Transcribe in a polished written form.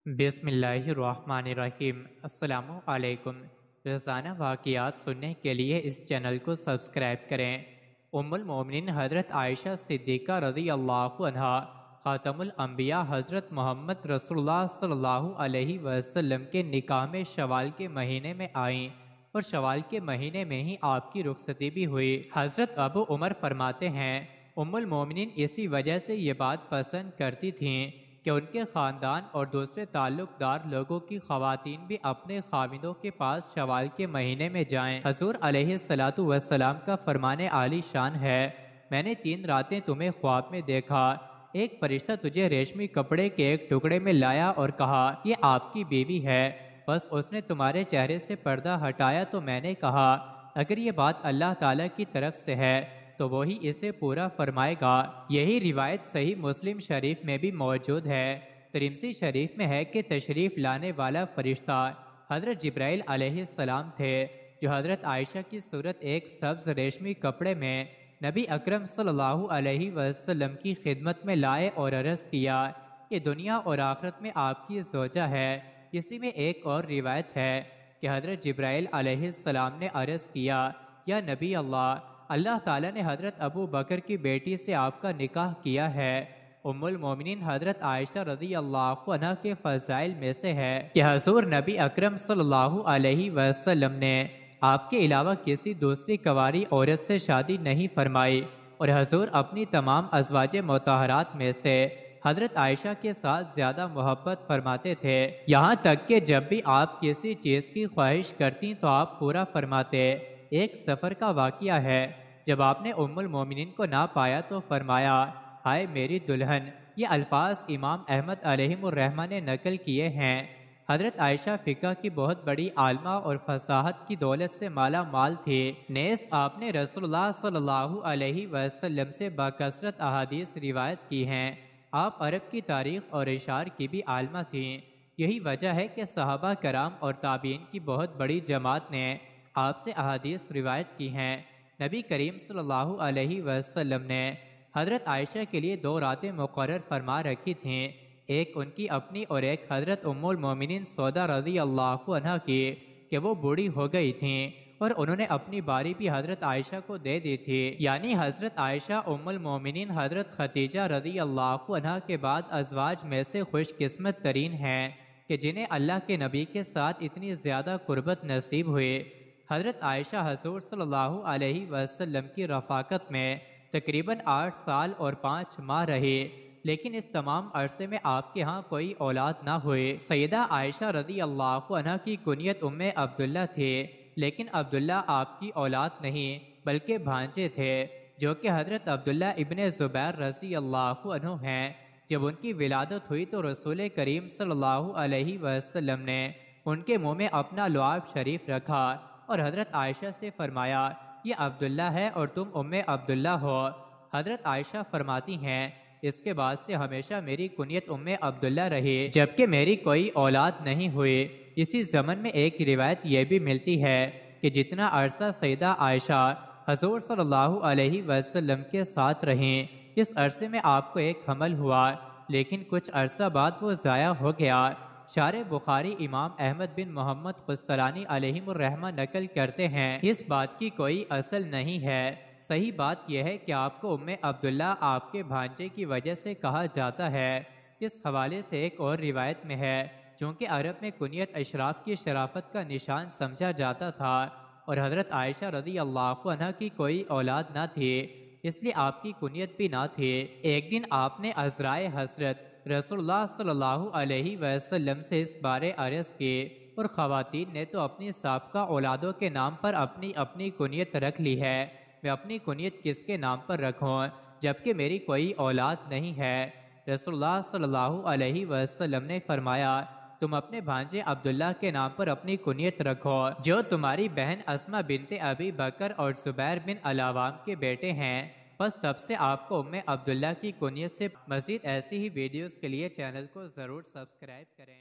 بسم اللہ الرحمن الرحیم۔ السلام علیکم۔ روزانہ واقعات سننے کے لیے اس چینل کو سبسکرائب کریں۔ ام المومنین حضرت عائشہ صدیقہ رضی اللہ عنہا خاتم الانبیاء حضرت محمد رسول اللہ صلی اللہ علیہ وسلم کے نکاح میں شوال کے مہینے میں آئیں اور شوال کے مہینے میں ہی آپ کی رخصتی بھی ہوئی۔ حضرت ابو عمر فرماتے ہیں، ام المومنین اسی وجہ سے یہ بات پسند کرتی تھیں کہ ان کے خاندان اور دوسرے تعلق دار لوگوں کی خواتین بھی اپنے خاوندوں کے پاس شوال کے مہینے میں جائیں۔ حضور علیہ السلام کا فرمان عالی شان ہے، میں نے 3 راتیں تمہیں خواب میں دیکھا، ایک فرشتہ تجھے ریشمی کپڑے کے ایک ٹکڑے میں لایا اور کہا یہ آپ کی بیوی ہے، بس اس نے تمہارے چہرے سے پردہ ہٹایا تو میں نے کہا اگر یہ بات اللہ تعالیٰ کی طرف سے ہے تو وہی اسے پورا فرمائے گا۔ یہی روایت صحیح مسلم شریف میں بھی موجود ہے۔ ترمذی شریف میں ہے کہ تشریف لانے والا فرشتہ حضرت جبرائیل علیہ السلام تھے، جو حضرت عائشہ کی صورت ایک سبز ریشمی کپڑے میں نبی اکرم صلی اللہ علیہ وسلم کی خدمت میں لائے اور عرض کیا کہ دنیا اور آخرت میں آپ کی زوجہ ہے۔ اسی میں ایک اور روایت ہے کہ حضرت جبرائیل علیہ السلام نے عرض کیا یا نبی اللہ تعالیٰ نے حضرت ابو بکر کی بیٹی سے آپ کا نکاح کیا ہے۔ ام المومنین حضرت عائشہ رضی اللہ عنہ کے فضائل میں سے ہے کہ حضور نبی اکرم صلی اللہ علیہ وسلم نے آپ کے علاوہ کسی دوسری کنواری عورت سے شادی نہیں فرمائی اور حضور اپنی تمام ازواج مطہرات میں سے حضرت عائشہ کے ساتھ زیادہ محبت فرماتے تھے، یہاں تک کہ جب بھی آپ کسی چیز کی خواہش کرتی تو آپ پورا فرماتے۔ ایک سفر کا واقعہ ہے، جب آپ نے ام المومنین کو نہ پایا تو فرمایا ہائے میری دلہن۔ یہ الفاظ امام احمد علیہ الرحمہ نے نقل کیے ہیں۔ حضرت عائشہ فقہ کی بہت بڑی عالمہ اور فصاحت کی دولت سے مالا مال تھی، نیز آپ نے رسول اللہ صلی اللہ علیہ وسلم سے بکثرت احادیث روایت کی ہیں۔ آپ عرب کی تاریخ اور اشعار کی بھی عالمہ تھیں۔ یہی وجہ ہے کہ صحابہ کرام اور تابعین کی بہت بڑی جماعت نے آپ سے احادیث روایت کی ہیں۔ نبی کریم صلی اللہ علیہ وسلم نے حضرت عائشہ کے لیے 2 راتیں مقرر فرما رکھی تھیں، ایک ان کی اپنی اور ایک حضرت ام المومنین سودا رضی اللہ عنہ کی کہ وہ بوڑھی ہو گئی تھیں اور انہوں نے اپنی باری بھی حضرت عائشہ کو دے دی تھی، یعنی حضرت عائشہ ام المومنین حضرت ختیجہ رضی اللہ عنہ کے بعد ازواج میں سے خوش قسمت ترین ہیں کہ جنہیں اللہ کے نبی کے ساتھ اتنی زیادہ قربت نصیب ہوئی۔ حضرت عائشہ حضور صلی اللہ علیہ وسلم کی رفاقت میں تقریباً 8 سال اور 5 ماہ رہی، لیکن اس تمام عرصے میں آپ کے ہاں کوئی اولاد نہ ہوئی۔ سیدہ عائشہ رضی اللہ عنہ کی کنیت ام عبداللہ تھی، لیکن عبداللہ آپ کی اولاد نہیں بلکہ بھانجے تھے، جو کہ حضرت عبداللہ ابن زبیر رضی اللہ عنہ ہیں۔ جب ان کی ولادت ہوئی تو رسول کریم صلی اللہ علیہ وسلم نے ان کے منہ میں اپنا لعاب شریف رکھا اور حضرت عائشہ سے فرمایا یہ عبداللہ ہے اور تم ام عبداللہ ہو۔ حضرت عائشہ فرماتی ہیں اس کے بعد سے ہمیشہ میری کنیت ام عبداللہ رہی جبکہ میری کوئی اولاد نہیں ہوئی۔ اسی زمن میں ایک روایت یہ بھی ملتی ہے کہ جتنا عرصہ سیدہ عائشہ حضور صلی اللہ علیہ وسلم کے ساتھ رہیں، اس عرصے میں آپ کو ایک حمل ہوا، لیکن کچھ عرصہ بعد وہ ضائع ہو گیا۔ شارح بخاری امام احمد بن محمد قسطلانی علیہ الرحمہ نقل کرتے ہیں اس بات کی کوئی اصل نہیں ہے، صحیح بات یہ ہے کہ آپ کو ام عبداللہ آپ کے بھانجے کی وجہ سے کہا جاتا ہے۔ اس حوالے سے ایک اور روایت میں ہے چونکہ عرب میں کنیت اشراف کی شرافت کا نشان سمجھا جاتا تھا اور حضرت عائشہ رضی اللہ عنہ کی کوئی اولاد نہ تھی، اس لیے آپ کی کنیت بھی نہ تھی۔ ایک دن آپ نے عذرائے حسرت رسول اللہ صلی اللہ علیہ وسلم سے اس بارے عرض کی اور خواتین نے تو اپنی سابقہ اولادوں کے نام پر اپنی اپنی کنیت رکھ لی ہے، میں اپنی کنیت کس کے نام پر رکھوں جبکہ میری کوئی اولاد نہیں ہے؟ رسول اللہ صلی اللہ علیہ وسلم نے فرمایا تم اپنے بھانجے عبداللہ کے نام پر اپنی کنیت رکھو جو تمہاری بہن اسمہ بنت ابی بکر اور زبیر بن العوام کے بیٹے ہیں۔ بس تب سے آپ کو ام عبداللہ کی کنیت سے مزید ایسی ہی ویڈیوز کے لیے چینل کو ضرور سبسکرائب کریں۔